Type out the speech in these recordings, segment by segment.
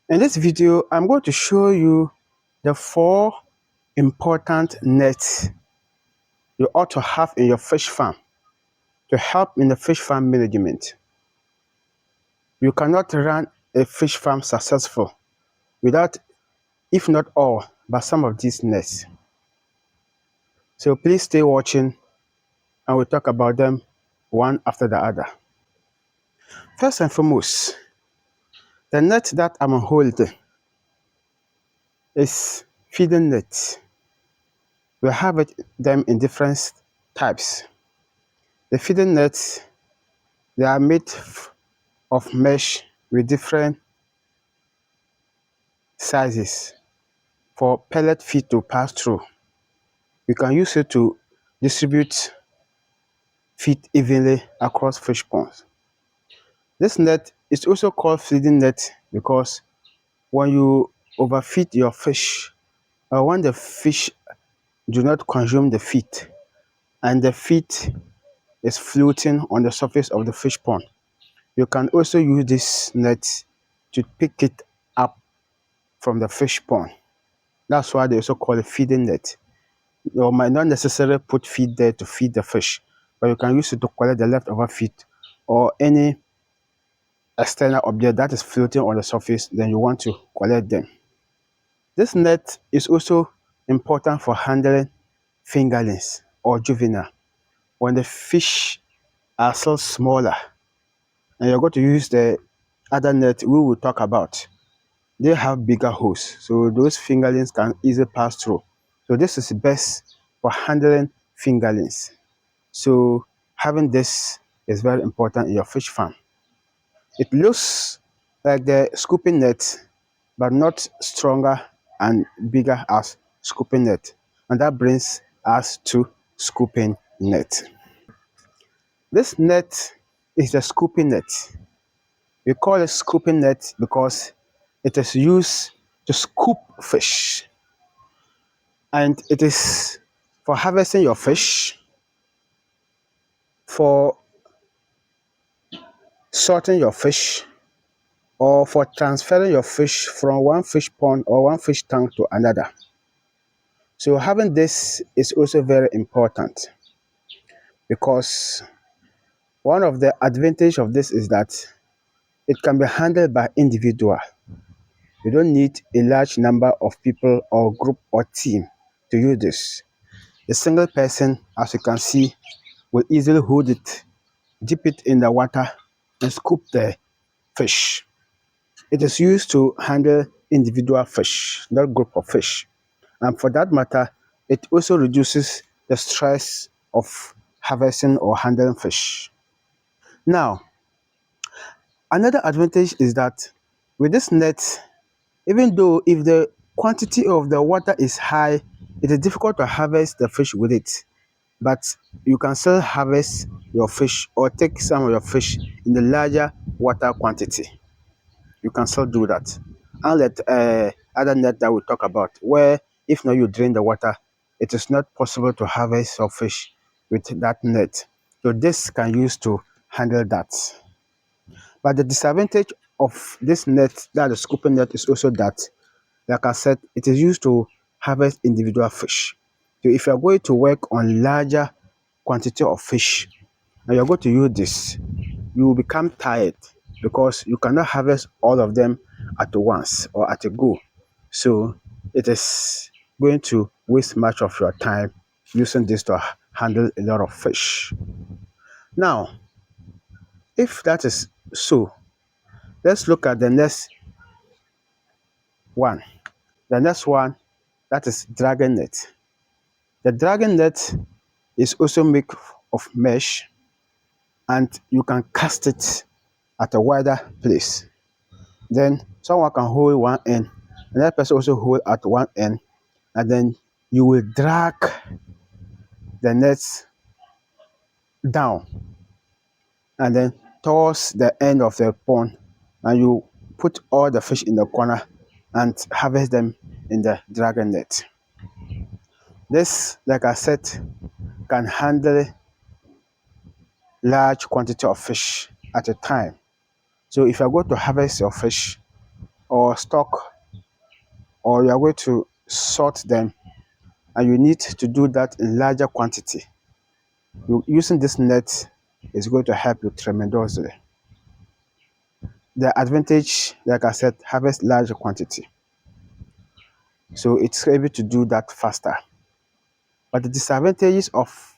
In this video, I'm going to show you the 4 important nets you ought to have in your fish farm to help in the fish farm management. You cannot run a fish farm successful without, if not all, but some of these nets. So please stay watching and we'll talk about them one after the other. First and foremost, the net that I'm holding is feeding net. We have them in different types. The feeding nets, they are made of mesh with different sizes for pellet feed to pass through. You can use it to distribute feed evenly across fish ponds. This net is also called feeding net because when you overfeed your fish, or when the fish do not consume the feed and the feed is floating on the surface of the fish pond, you can also use this net to pick it up from the fish pond. That's why they also call it feeding net. You might not necessarily put feed there to feed the fish, but you can use it to collect the leftover feed or any external object that is floating on the surface, then you want to collect them. This net is also important for handling fingerlings or juvenile. When the fish are still smaller and you're going to use the other net we will talk about, they have bigger holes, so those fingerlings can easily pass through. So this is best for handling fingerlings. So having this is very important in your fish farm. It looks like the scooping net, but not stronger and bigger as scooping net. And that brings us to scooping net. This net is the scooping net. We call it scooping net because it is used to scoop fish. And it is for harvesting your fish, for sorting your fish, or for transferring your fish from one fish pond or one fish tank to another. So having this is also very important because one of the advantages of this is that it can be handled by individual. You don't need a large number of people or group or team to use this. A single person, as you can see, will easily hold it, dip it in the water, and scoop the fish. It is used to handle individual fish, not group of fish. And for that matter, it also reduces the stress of harvesting or handling fish. Now, another advantage is that with this net, even though if the quantity of the water is high, it is difficult to harvest the fish with it. But you can still harvest your fish or take some of your fish in the larger water quantity. You can still do that. Unlike other net that we talk about, where if not you drain the water, it is not possible to harvest your fish with that net. So this can use to handle that. But the disadvantage of this net, that the scooping net, is also that, like I said, it is used to harvest individual fish. So if you're going to work on larger quantity of fish and you're going to use this, you will become tired because you cannot harvest all of them at once or at a go. So it is going to waste much of your time using this to handle a lot of fish. Now, if that is so, let's look at the next one. The next one, that is dragon net. The dragon net is also made of mesh and you can cast it at a wider place. Then someone can hold one end, another person also hold at one end, and then you will drag the net down and then towards the end of the pond, and you put all the fish in the corner and harvest them in the dragon net. This, like I said, can handle large quantity of fish at a time. So if you're going to harvest your fish, or stock, or you are going to sort them, and you need to do that in larger quantity, using this net is going to help you tremendously. The advantage, like I said, harvest large quantity. So it's able to do that faster. But the disadvantages of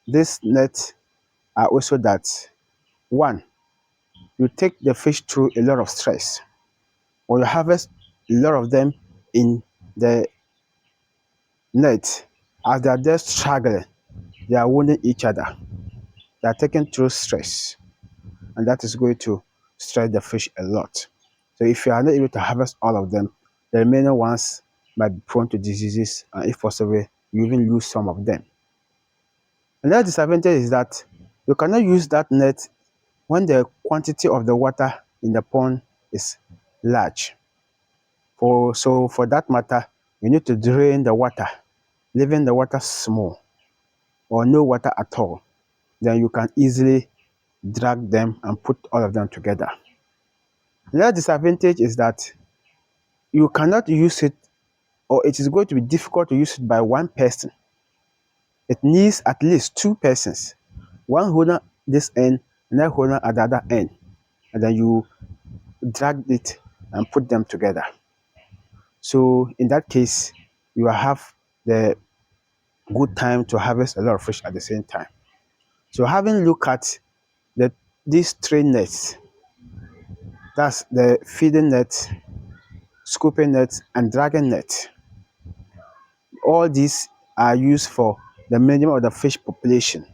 this net are also that, one, you take the fish through a lot of stress, or you harvest a lot of them in the net. As they are there struggling, they are wounding each other. They are taking through stress, and that is going to stress the fish a lot. So if you are not able to harvest all of them, the remaining ones might be prone to diseases, and if possible, you even lose some of them. Another disadvantage is that you cannot use that net when the quantity of the water in the pond is large. For that matter, you need to drain the water, leaving the water small or no water at all. Then you can easily drag them and put all of them together. Another disadvantage is that you cannot use it, or it is going to be difficult to use it by one person. It needs at least two persons, one holding this end, another holding at the other end, and then you drag it and put them together. So in that case, you will have the good time to harvest a lot of fish at the same time. So having looked at the these three nets, that's the feeding net, scooping net, and dragging net. All these are used for the management of the fish population,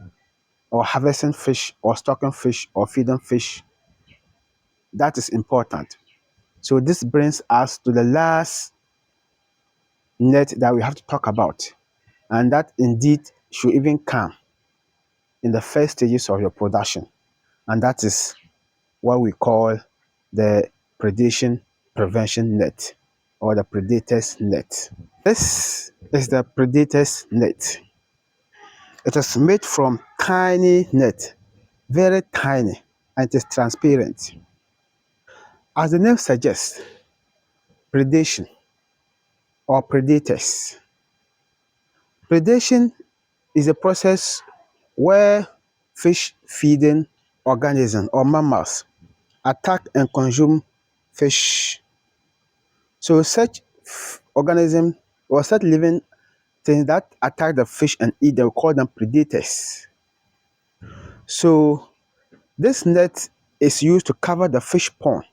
or harvesting fish, or stocking fish, or feeding fish. That is important. So this brings us to the last net that we have to talk about, and that indeed should even come in the first stages of your production, and that is what we call the predation prevention net, or the predators net. This is the predators net. It is made from tiny net, very tiny, and it is transparent. As the name suggests, predation or predators. Predation is a process where fish feeding organisms or mammals attack and consume fish. So such organism, or such living things that attack the fish and eat them, we call them predators. So this net is used to cover the fish pond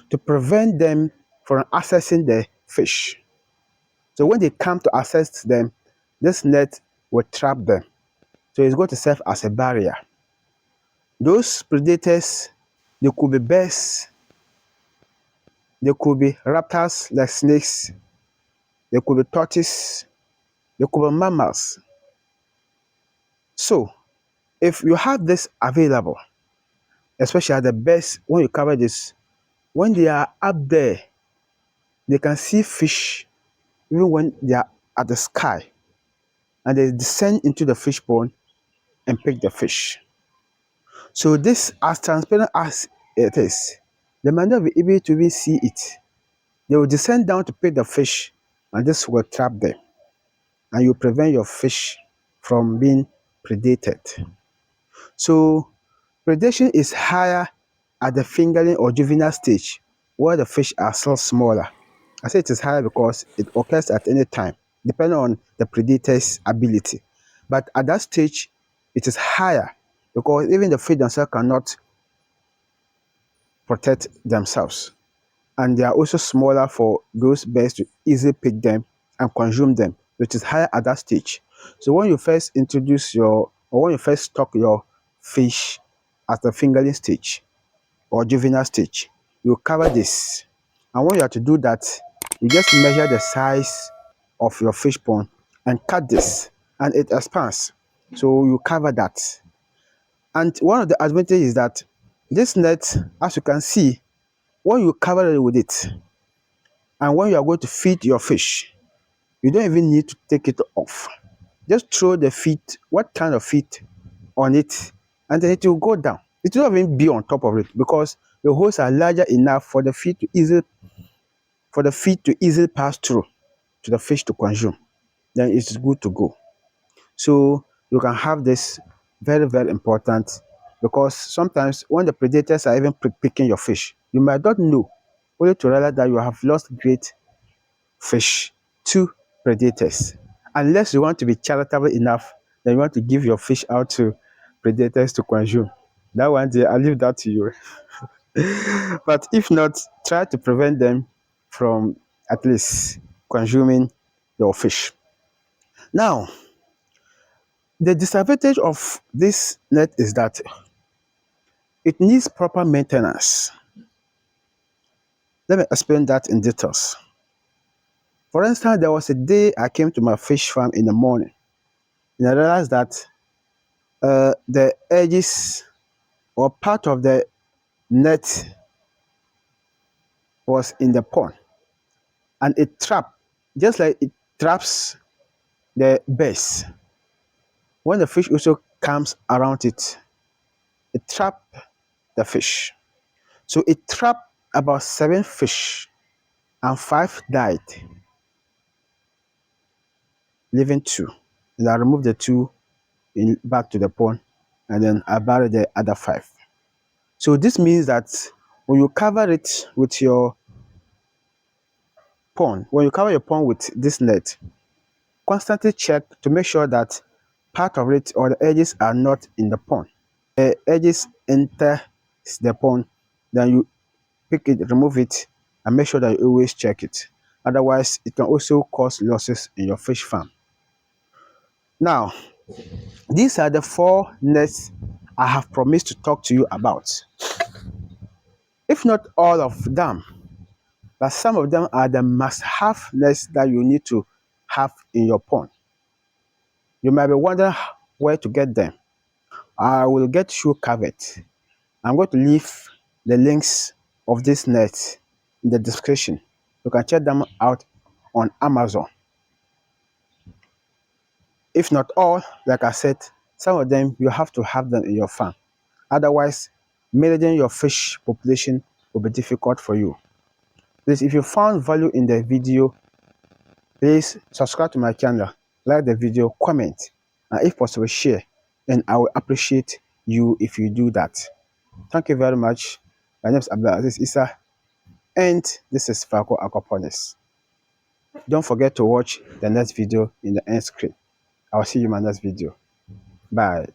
to prevent them from accessing the fish. So when they come to access them, this net will trap them. So it's going to serve as a barrier. Those predators, they could be bears, they could be raptors like snakes, they could be tortoises, they could be mammals. So if you have this available, especially at the bears, when you cover this, when they are up there, they can see fish even when they are at the sky, and they descend into the fish pond and pick the fish. So this, as transparent as it is, they might not be able to even see it. They will descend down to pick the fish, and this will trap them, and you prevent your fish from being predated. So predation is higher at the fingerling or juvenile stage, where the fish are still smaller. I say it is higher because it occurs at any time, depending on the predator's ability. But at that stage, it is higher because even the fish themselves cannot protect themselves. And they are also smaller for those birds to easily pick them and consume them, which is higher at that stage. So when you first introduce or when you first stock your fish at the fingerling stage or juvenile stage, you cover this. And when you have to do that, you just measure the size of your fish pond and cut this, and it expands. So you cover that. And one of the advantages is that this net, as you can see, when you cover it with it, and when you are going to feed your fish, you don't even need to take it off. Just throw the feed, what kind of feed, on it, and then it will go down. It will not even be on top of it because The holes are larger enough for the feed to easily pass through to the fish to consume. Then it's good to go. So you can have this, very, very important, because sometimes when the predators are even picking your fish, you might not know, only to realize that you have lost great fish to predators. Unless you want to be charitable enough, then you want to give your fish out to predators to consume. That one day, I'll leave that to you. But if not, try to prevent them from at least consuming your fish. Now, the disadvantage of this net is that it needs proper maintenance. Let me explain that in details. For instance, there was a day I came to my fish farm in the morning, and I realized that the edges or part of the net was in the pond, and it trapped, just like it traps the base. When the fish also comes around it, it trapped the fish. So it trapped about 7 fish, and 5 died, leaving 2. And I removed the 2 back to the pond, and then I buried the other 5. So this means that when you cover it with your pond, when you cover your pond with this net, constantly check to make sure that part of it or the edges are not in the pond. The edges enter the pond, then you pick it, remove it, and make sure that you always check it. Otherwise, it can also cause losses in your fish farm. Now, these are the 4 nets I have promised to talk to you about. If not all of them, but some of them are the must-have nets that you need to have in your pond. You might be wondering where to get them. I will get you covered. I'm going to leave the links of this net in the description. You can check them out on Amazon. If not all, like I said, some of them you have to have them in your farm. Otherwise, managing your fish population will be difficult for you. Please, if you found value in the video, please subscribe to my channel, like the video, comment, and if possible, share. And I will appreciate you if you do that. Thank you very much. My name is Abdulaziz Issa, and this is Falco Aquaponics. Don't forget to watch the next video in the end screen. I will see you in my next video. Bye.